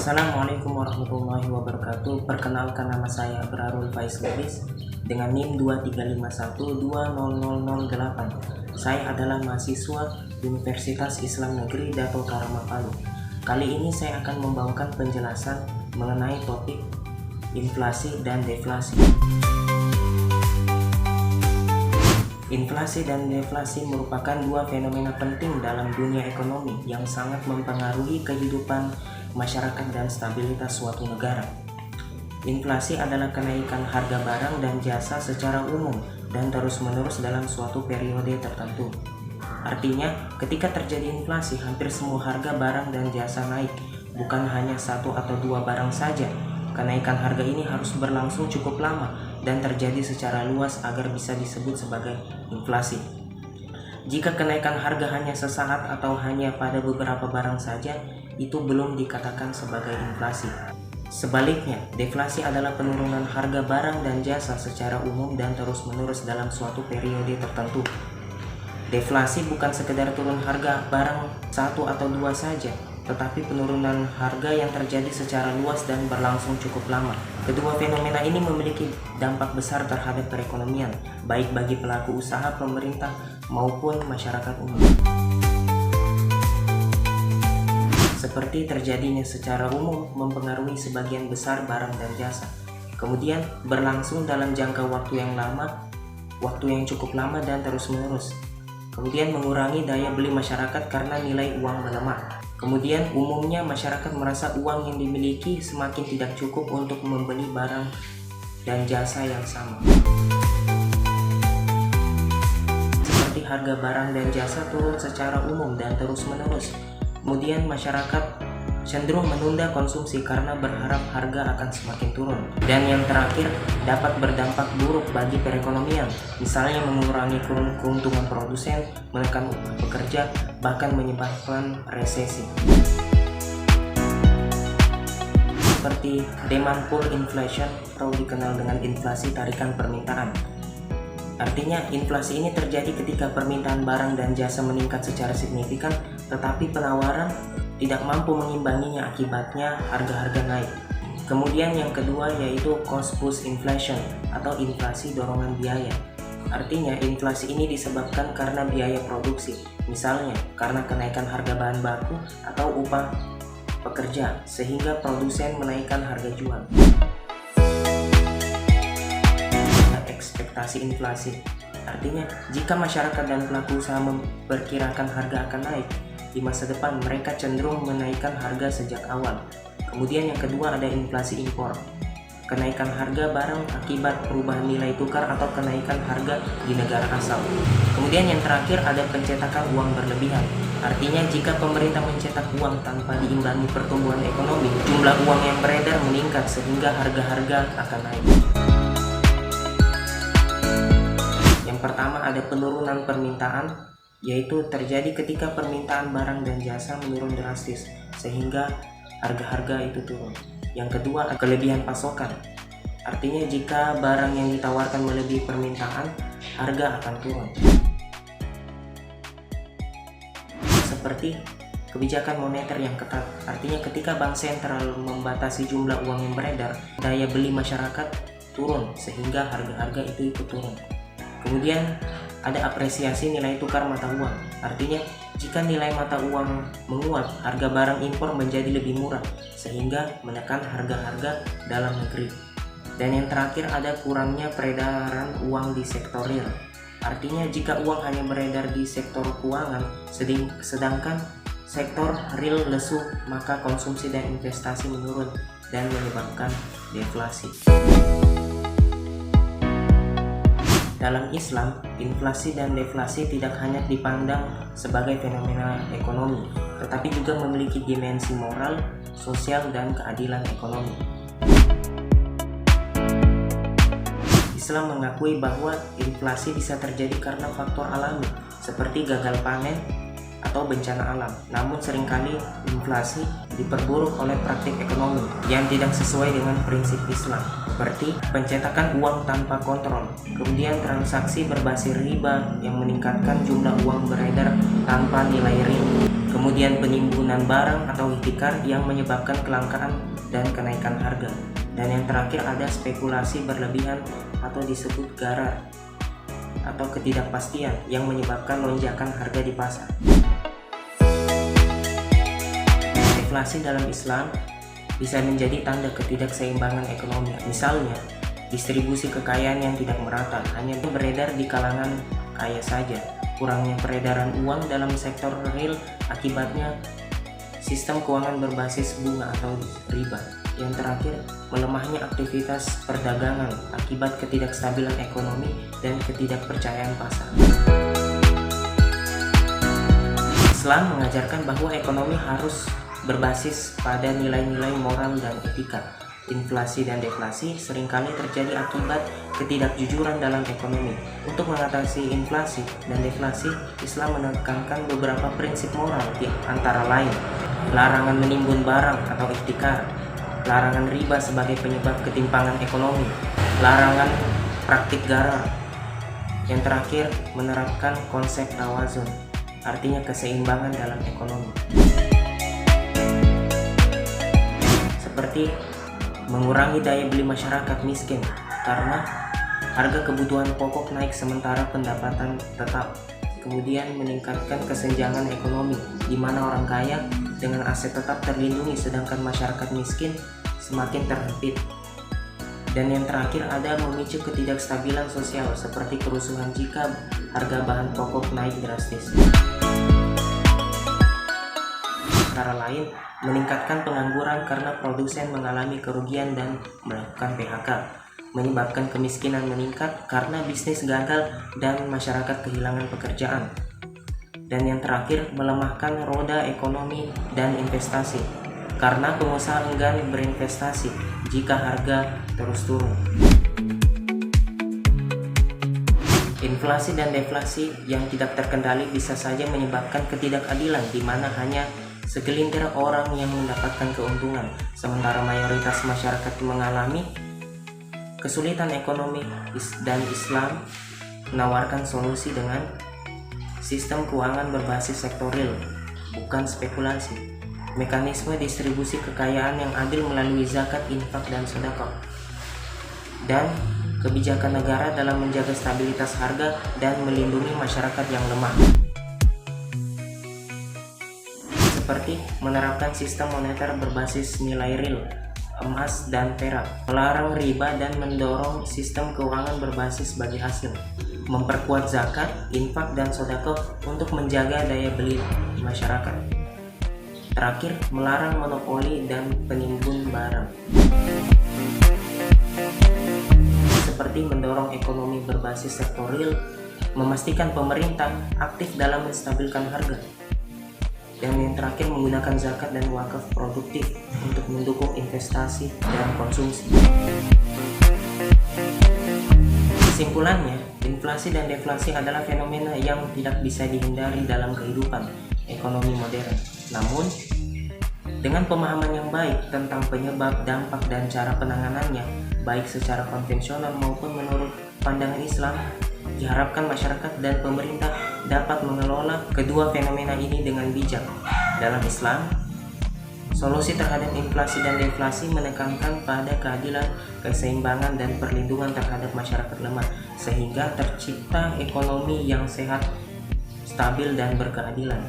Assalamualaikum warahmatullahi wabarakatuh. Perkenalkan, nama saya Abrarul Faiz Lubis dengan NIM 2351200008. Saya adalah mahasiswa Universitas Islam Negeri Dato Karama Palu. Kali ini saya akan membawakan penjelasan mengenai topik inflasi dan deflasi. Inflasi dan deflasi merupakan dua fenomena penting dalam dunia ekonomi yang sangat mempengaruhi kehidupan masyarakat dan stabilitas suatu negara. Inflasi adalah kenaikan harga barang dan jasa secara umum dan terus-menerus dalam suatu periode tertentu. Artinya, ketika terjadi inflasi, hampir semua harga barang dan jasa naik, bukan hanya satu atau dua barang saja. Kenaikan harga ini harus berlangsung cukup lama dan terjadi secara luas agar bisa disebut sebagai inflasi. Jika kenaikan harga hanya sesaat atau hanya pada beberapa barang saja, itu belum dikatakan sebagai inflasi. Sebaliknya, deflasi adalah penurunan harga barang dan jasa secara umum dan terus-menerus dalam suatu periode tertentu. Deflasi bukan sekedar turun harga barang satu atau dua saja, tetapi penurunan harga yang terjadi secara luas dan berlangsung cukup lama. Kedua fenomena ini memiliki dampak besar terhadap perekonomian, baik bagi pelaku usaha, pemerintah, maupun masyarakat umum. Seperti terjadinya secara umum mempengaruhi sebagian besar barang dan jasa, kemudian berlangsung dalam jangka waktu yang cukup lama dan terus-menerus, kemudian mengurangi daya beli masyarakat karena nilai uang melemah. Kemudian umumnya masyarakat merasa uang yang dimiliki semakin tidak cukup untuk membeli barang dan jasa yang sama. Seperti harga barang dan jasa turun secara umum dan terus-menerus. Kemudian masyarakat cenderung menunda konsumsi karena berharap harga akan semakin turun. Dan yang terakhir, dapat berdampak buruk bagi perekonomian, misalnya mengurangi keuntungan produsen, menekan upah pekerja, bahkan menyebabkan resesi. Seperti demand pull inflation atau dikenal dengan inflasi tarikan permintaan. Artinya, inflasi ini terjadi ketika permintaan barang dan jasa meningkat secara signifikan, tetapi penawaran tidak mampu mengimbanginya, akibatnya harga-harga naik. Kemudian yang kedua yaitu cost push inflation atau inflasi dorongan biaya. Artinya, inflasi ini disebabkan karena biaya produksi, misalnya karena kenaikan harga bahan baku atau upah pekerja, sehingga produsen menaikkan harga jual. Ekspektasi inflasi, artinya jika masyarakat dan pelaku usaha memperkirakan harga akan naik di masa depan, mereka cenderung menaikkan harga sejak awal. Kemudian yang kedua ada inflasi impor, kenaikan harga barang akibat perubahan nilai tukar atau kenaikan harga di negara asal. Kemudian yang terakhir ada pencetakan uang berlebihan, artinya jika pemerintah mencetak uang tanpa diimbangi pertumbuhan ekonomi, jumlah uang yang beredar meningkat sehingga harga-harga akan naik. Pertama ada penurunan permintaan, yaitu terjadi ketika permintaan barang dan jasa menurun drastis sehingga harga-harga itu turun. Yang kedua, kelebihan pasokan, artinya jika barang yang ditawarkan melebihi permintaan, harga akan turun. Seperti kebijakan moneter yang ketat, artinya ketika bank sentral membatasi jumlah uang yang beredar, daya beli masyarakat turun sehingga harga-harga itu ikut turun. Kemudian ada apresiasi nilai tukar mata uang, artinya jika nilai mata uang menguat, harga barang impor menjadi lebih murah sehingga menekan harga-harga dalam negeri. Dan yang terakhir ada kurangnya peredaran uang di sektor real, artinya jika uang hanya beredar di sektor keuangan sedangkan sektor real lesu, maka konsumsi dan investasi menurun dan menyebabkan deflasi. Dalam Islam, inflasi dan deflasi tidak hanya dipandang sebagai fenomena ekonomi, tetapi juga memiliki dimensi moral, sosial, dan keadilan ekonomi. Islam mengakui bahwa inflasi bisa terjadi karena faktor alami, seperti gagal panen atau bencana alam. Namun seringkali inflasi diperburuk oleh praktik ekonomi yang tidak sesuai dengan prinsip Islam, seperti pencetakan uang tanpa kontrol, kemudian transaksi berbasis riba yang meningkatkan jumlah uang beredar tanpa nilai real, kemudian kemudian penimbunan barang atau ihtikar yang menyebabkan kelangkaan dan kenaikan harga, dan yang terakhir ada spekulasi berlebihan atau disebut gharar atau ketidakpastian yang menyebabkan lonjakan harga di pasar. Deflasi dalam Islam bisa menjadi tanda ketidakseimbangan ekonomi. Misalnya, distribusi kekayaan yang tidak merata, hanya beredar di kalangan kaya saja. Kurangnya peredaran uang dalam sektor real, akibatnya sistem keuangan berbasis bunga atau riba. Yang terakhir, melemahnya aktivitas perdagangan akibat ketidakstabilan ekonomi dan ketidakpercayaan pasar. Islam mengajarkan bahwa ekonomi harus berbasis pada nilai-nilai moral dan etika. Inflasi dan deflasi seringkali terjadi akibat ketidakjujuran dalam ekonomi. Untuk mengatasi inflasi dan deflasi, Islam menekankan beberapa prinsip moral, antara lain larangan menimbun barang atau ihtikar, larangan riba sebagai penyebab ketimpangan ekonomi, larangan praktik gharar. Yang terakhir, menerapkan konsep tawazun, artinya keseimbangan dalam ekonomi. Seperti mengurangi daya beli masyarakat miskin karena harga kebutuhan pokok naik sementara pendapatan tetap. Kemudian meningkatkan kesenjangan ekonomi di mana orang kaya dengan aset tetap terlindungi sedangkan masyarakat miskin semakin terhimpit. Dan yang terakhir ada memicu ketidakstabilan sosial seperti kerusuhan jika harga bahan pokok naik drastis. Antara lain, meningkatkan pengangguran karena produsen mengalami kerugian dan melakukan PHK, menyebabkan kemiskinan meningkat karena bisnis gagal dan masyarakat kehilangan pekerjaan. Dan yang terakhir, melemahkan roda ekonomi dan investasi karena pengusaha enggan berinvestasi jika harga terus turun. Inflasi dan deflasi yang tidak terkendali bisa saja menyebabkan ketidakadilan di mana hanya segelintir orang yang mendapatkan keuntungan, sementara mayoritas masyarakat mengalami kesulitan ekonomi. Dan Islam menawarkan solusi dengan sistem keuangan berbasis sektor real, bukan spekulasi, mekanisme distribusi kekayaan yang adil melalui zakat, infak, dan sedekah, dan kebijakan negara dalam menjaga stabilitas harga dan melindungi masyarakat yang lemah. Seperti menerapkan sistem moneter berbasis nilai real, emas dan perak, melarang riba dan mendorong sistem keuangan berbasis bagi hasil, memperkuat zakat, infak, dan sedekah untuk menjaga daya beli masyarakat. Terakhir, melarang monopoli dan penimbun barang. Seperti mendorong ekonomi berbasis sektor real, memastikan pemerintah aktif dalam menstabilkan harga. Dan yang terakhir, menggunakan zakat dan wakaf produktif untuk mendukung investasi dan konsumsi. Kesimpulannya, inflasi dan deflasi adalah fenomena yang tidak bisa dihindari dalam kehidupan ekonomi modern. Namun, dengan pemahaman yang baik tentang penyebab, dampak, dan cara penanganannya, baik secara konvensional maupun menurut pandangan Islam, diharapkan masyarakat dan pemerintah dapat mengelola kedua fenomena ini dengan bijak. Dalam Islam, solusi terhadap inflasi dan deflasi menekankan pada keadilan, keseimbangan, dan perlindungan terhadap masyarakat lemah, sehingga tercipta ekonomi yang sehat, stabil, dan berkeadilan.